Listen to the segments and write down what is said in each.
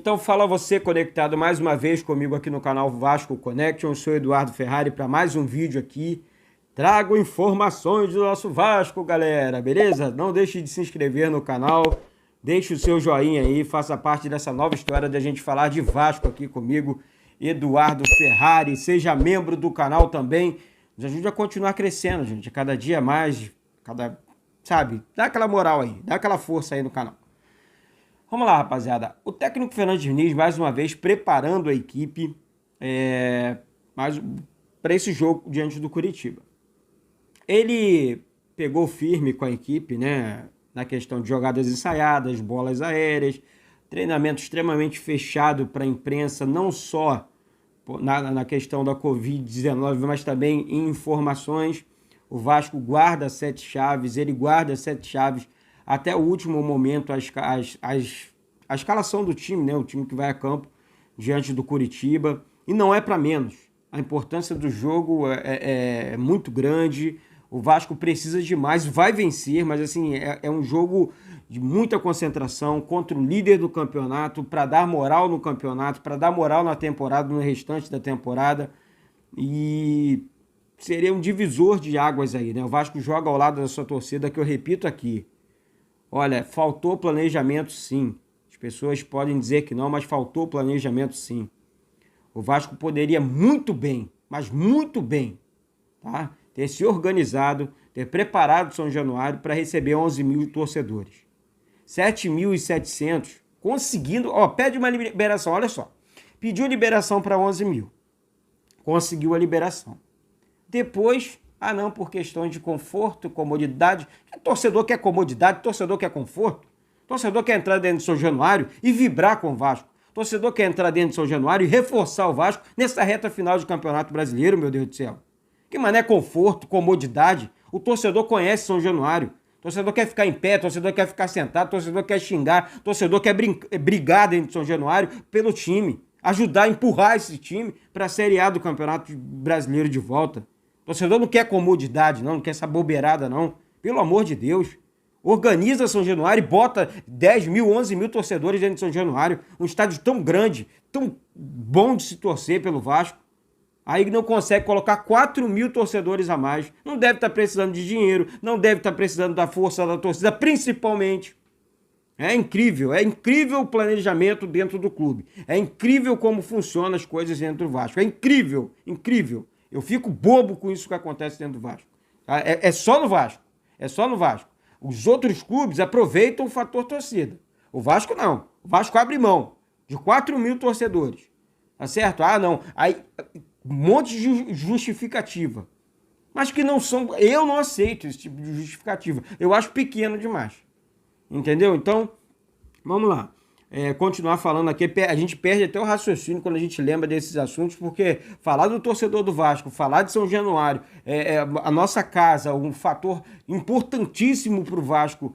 Então fala você conectado mais uma vez comigo aqui no canal Vasco Connection. Eu sou Eduardo Ferrari para mais um vídeo aqui. Trago informações do nosso Vasco, galera, beleza? Não deixe de se inscrever no canal, deixe o seu joinha aí, faça parte dessa nova história da gente falar de Vasco aqui comigo, Eduardo Ferrari. Seja membro do canal também, nos ajude a continuar crescendo, gente, cada dia mais, sabe, dá aquela moral aí, dá aquela força aí no canal. Vamos lá, rapaziada. O técnico Fernando Diniz, mais uma vez, preparando a equipe para esse jogo diante do Curitiba. Ele pegou firme com a equipe, né, na questão de jogadas ensaiadas, bolas aéreas, treinamento extremamente fechado para a imprensa, não só na questão da Covid-19, mas também em informações. O Vasco guarda 7 chaves, ele guarda 7 chaves até o último momento, a escalação do time, né? O time que vai a campo diante do Curitiba. E não é para menos. A importância do jogo é muito grande. O Vasco precisa demais, vai vencer, mas assim, é um jogo de muita concentração contra o líder do campeonato, para dar moral no campeonato, para dar moral na temporada, no restante da temporada. E seria um divisor de águas aí, né? O Vasco joga ao lado da sua torcida, que eu repito aqui. Olha, faltou planejamento sim. As pessoas podem dizer que não, mas faltou planejamento sim. O Vasco poderia muito bem, mas muito bem, tá? Ter se organizado, ter preparado São Januário para receber 11 mil torcedores. 7.700, conseguindo... pede uma liberação, olha só. Pediu liberação para 11 mil. Conseguiu a liberação. Depois... não, por questões de conforto, comodidade. Torcedor quer comodidade, torcedor quer conforto. Torcedor quer entrar dentro de São Januário e vibrar com o Vasco. Torcedor quer entrar dentro de São Januário e reforçar o Vasco nessa reta final de Campeonato Brasileiro, meu Deus do céu. Que mané conforto, comodidade. O torcedor conhece São Januário. Torcedor quer ficar em pé, torcedor quer ficar sentado, torcedor quer xingar, torcedor quer brigar dentro de São Januário pelo time. Ajudar a empurrar esse time para a Série A do Campeonato Brasileiro de volta. Torcedor não quer comodidade, não quer essa bobeirada, não. Pelo amor de Deus. Organiza São Januário e bota 10 mil, 11 mil torcedores dentro de São Januário. Um estádio tão grande, tão bom de se torcer pelo Vasco. Aí não consegue colocar 4 mil torcedores a mais. Não deve estar precisando de dinheiro, não deve estar precisando da força da torcida, principalmente. É incrível o planejamento dentro do clube. É incrível como funcionam as coisas dentro do Vasco. É incrível, incrível. Eu fico bobo com isso que acontece dentro do Vasco. É só no Vasco. É só no Vasco. Os outros clubes aproveitam o fator torcida. O Vasco não. O Vasco abre mão de 4 mil torcedores. Tá certo? Não. Aí, um monte de justificativa. Mas que não são... Eu não aceito esse tipo de justificativa. Eu acho pequeno demais. Entendeu? Então, vamos lá. Continuar falando aqui, a gente perde até o raciocínio quando a gente lembra desses assuntos, porque falar do torcedor do Vasco, falar de São Januário, a nossa casa, um fator importantíssimo para o Vasco,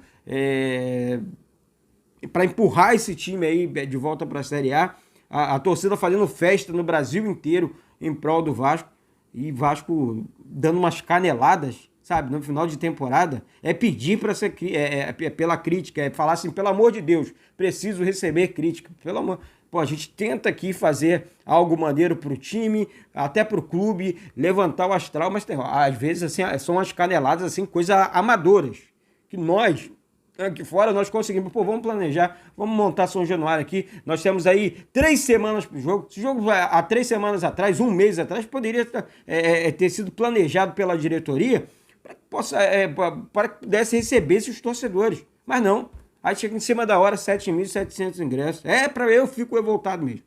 para empurrar esse time aí de volta para a Série A, a torcida fazendo festa no Brasil inteiro em prol do Vasco, e Vasco dando umas caneladas, sabe, no final de temporada, pedir para ser pela crítica, falar assim, pelo amor de Deus, preciso receber crítica, pelo amor... Pô, a gente tenta aqui fazer algo maneiro pro time, até pro clube, levantar o astral, mas às vezes assim, são umas caneladas, assim, coisas amadoras, que nós, aqui fora, nós conseguimos, vamos planejar, vamos montar São Januário aqui, nós temos aí 3 semanas pro jogo, esse jogo há 3 semanas atrás, um mês atrás, poderia ter sido planejado pela diretoria, para que pudesse receber esses torcedores. Mas não. Aí chega em cima da hora 7.700 ingressos. Eu fico revoltado mesmo.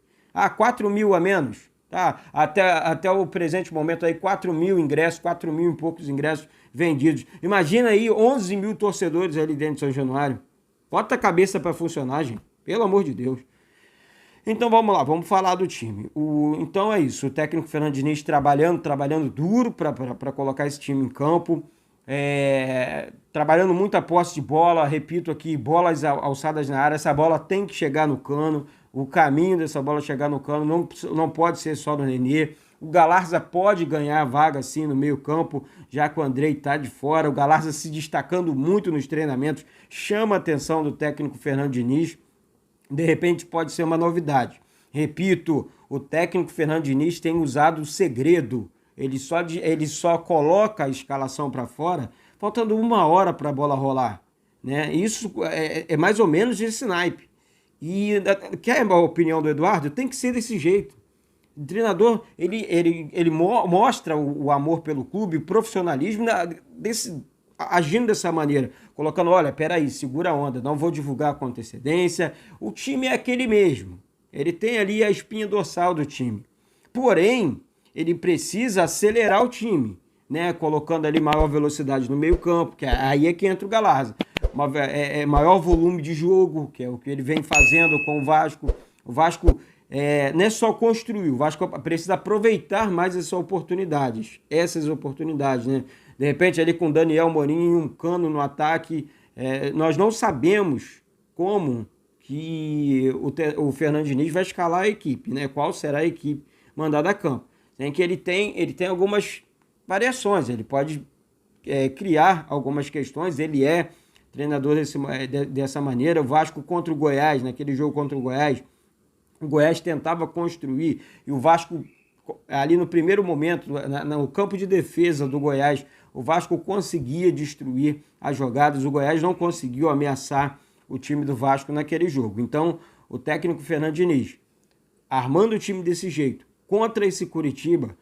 4 mil a menos. Tá? Até o presente momento aí, 4 mil ingressos, 4 mil e poucos ingressos vendidos. Imagina aí 11 mil torcedores ali dentro de São Januário. Bota a cabeça para funcionar, gente. Pelo amor de Deus. Então vamos lá, vamos falar do time. Então é isso, o técnico Fernando Diniz trabalhando duro para colocar esse time em campo, trabalhando muita posse de bola, repito aqui, bolas alçadas na área, essa bola tem que chegar no cano, o caminho dessa bola chegar no cano não pode ser só do Nenê. O Galarza pode ganhar a vaga sim no meio campo, já que o Andrei está de fora, o Galarza se destacando muito nos treinamentos, chama a atenção do técnico Fernando Diniz. de repente pode ser uma novidade. Repito, o técnico Fernando Diniz tem usado o segredo. Ele só coloca a escalação para fora, faltando 1 hora para a bola rolar. Né? Isso é mais ou menos esse naipe. E quer a opinião do Eduardo? Tem que ser desse jeito. O treinador, ele mostra o amor pelo clube, o profissionalismo agindo dessa maneira, colocando, olha, peraí, segura a onda, não vou divulgar com antecedência. O time é aquele mesmo. Ele tem ali a espinha dorsal do time. Porém, ele precisa acelerar o time, né? Colocando ali maior velocidade no meio-campo, que aí é que entra o Galarza. Maior volume de jogo, que é o que ele vem fazendo com o Vasco. O Vasco não é só construir, o Vasco precisa aproveitar mais essas oportunidades, né? De repente, ali com Daniel Morim e um Cano no ataque, nós não sabemos como que o Fernando Diniz vai escalar a equipe, né? Qual será a equipe mandada a campo. Tem que ele tem algumas variações, ele pode criar algumas questões, ele é treinador dessa maneira. O Vasco contra o Goiás, naquele jogo contra o Goiás tentava construir e o Vasco, ali no primeiro momento, no campo de defesa do Goiás, o Vasco conseguia destruir as jogadas, o Goiás não conseguiu ameaçar o time do Vasco naquele jogo. Então, o técnico Fernando Diniz, armando o time desse jeito, contra esse Curitiba,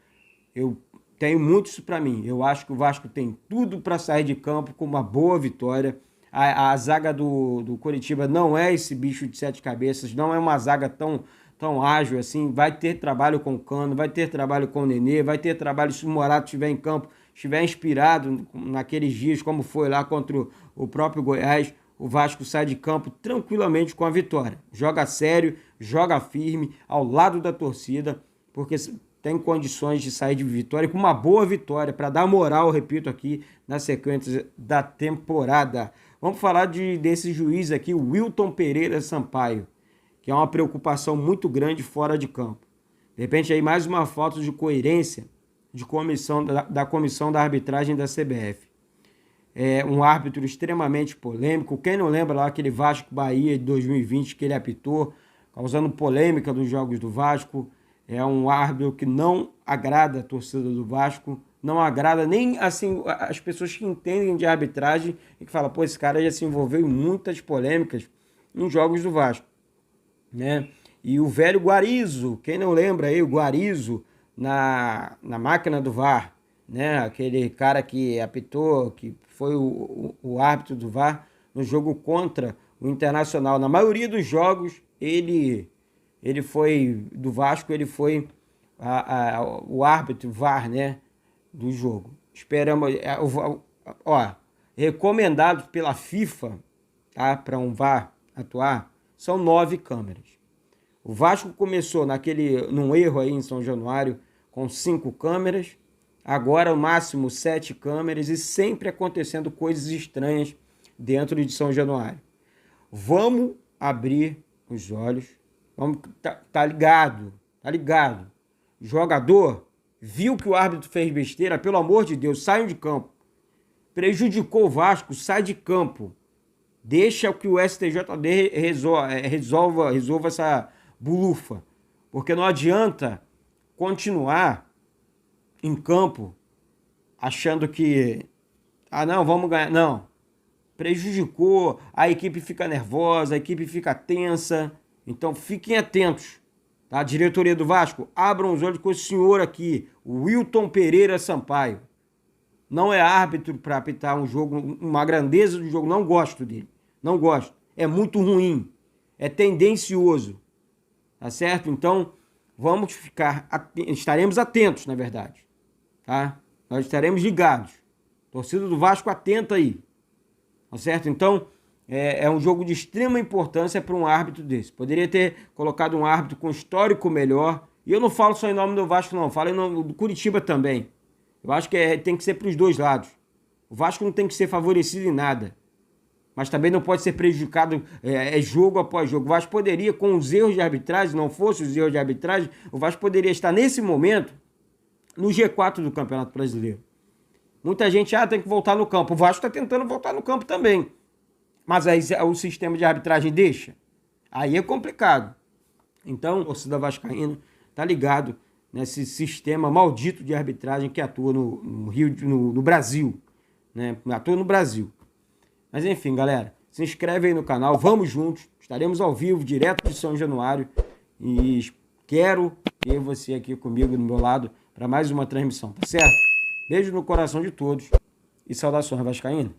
eu tenho muito isso para mim. Eu acho que o Vasco tem tudo para sair de campo com uma boa vitória. A zaga do Curitiba não é esse bicho de 7 cabeças, não é uma zaga tão ágil assim. Vai ter trabalho com o Cano, vai ter trabalho com o Nenê, vai ter trabalho se o Morato estiver em campo, estiver inspirado naqueles dias, como foi lá contra o próprio Goiás. O Vasco sai de campo tranquilamente com a vitória. Joga sério, joga firme, ao lado da torcida, porque tem condições de sair de vitória, com uma boa vitória, para dar moral, repito aqui, na sequência da temporada. Vamos falar desse juiz aqui, o Wilton Pereira Sampaio, que é uma preocupação muito grande fora de campo. De repente, aí mais uma falta de coerência da comissão da arbitragem da CBF. É um árbitro extremamente polêmico. Quem não lembra lá aquele Vasco-Bahia de 2020 que ele apitou, causando polêmica dos jogos do Vasco. É um árbitro que não agrada a torcida do Vasco, não agrada nem assim as pessoas que entendem de arbitragem e que falam, pô, esse cara já se envolveu em muitas polêmicas em jogos do Vasco, né? E o velho Guarizo, quem não lembra aí, o Guarizo na máquina do VAR, né? Aquele cara que apitou, que foi o árbitro do VAR no jogo contra o Internacional. Na maioria dos jogos, ele foi, do Vasco, ele foi o árbitro VAR, né, do jogo. Esperamos, recomendado pela FIFA, tá, para um VAR atuar, são 9 câmeras. O Vasco começou num erro aí em São Januário com 5 câmeras, agora o máximo 7 câmeras e sempre acontecendo coisas estranhas dentro de São Januário. Vamos abrir os olhos. Vamos, tá ligado. Jogador, viu que o árbitro fez besteira, pelo amor de Deus, saiam de campo. Prejudicou o Vasco, sai de campo. Deixa que o STJD resolva essa bulufa. Porque não adianta continuar em campo achando que, não, vamos ganhar. Não. Prejudicou, a equipe fica nervosa, a equipe fica tensa. Então fiquem atentos, tá? Diretoria do Vasco, abram os olhos com esse senhor aqui, o Wilton Pereira Sampaio. Não é árbitro para apitar um jogo, uma grandeza do jogo, não gosto dele, não gosto. É muito ruim, é tendencioso, tá certo? Então estaremos atentos, na verdade, tá? Nós estaremos ligados. Torcida do Vasco atenta aí, tá certo? Então, é um jogo de extrema importância para um árbitro desse. Poderia ter colocado um árbitro com histórico melhor. E eu não falo só em nome do Vasco, não. Falo em nome do Curitiba também. Eu acho que tem que ser para os dois lados. O Vasco não tem que ser favorecido em nada. Mas também não pode ser prejudicado jogo após jogo. O Vasco poderia, com os erros de arbitragem, não fosse os erros de arbitragem, o Vasco poderia estar nesse momento no G4 do Campeonato Brasileiro. Muita gente tem que voltar no campo. O Vasco está tentando voltar no campo também. Mas aí o sistema de arbitragem deixa? Aí é complicado. Então, a torcida vascaína tá ligado nesse sistema maldito de arbitragem que atua no Rio, no Brasil, né? Atua no Brasil. Mas enfim, galera, se inscreve aí no canal, vamos juntos, estaremos ao vivo, direto de São Januário, e quero ter você aqui comigo, do meu lado, para mais uma transmissão, tá certo? Beijo no coração de todos e saudações vascaínas.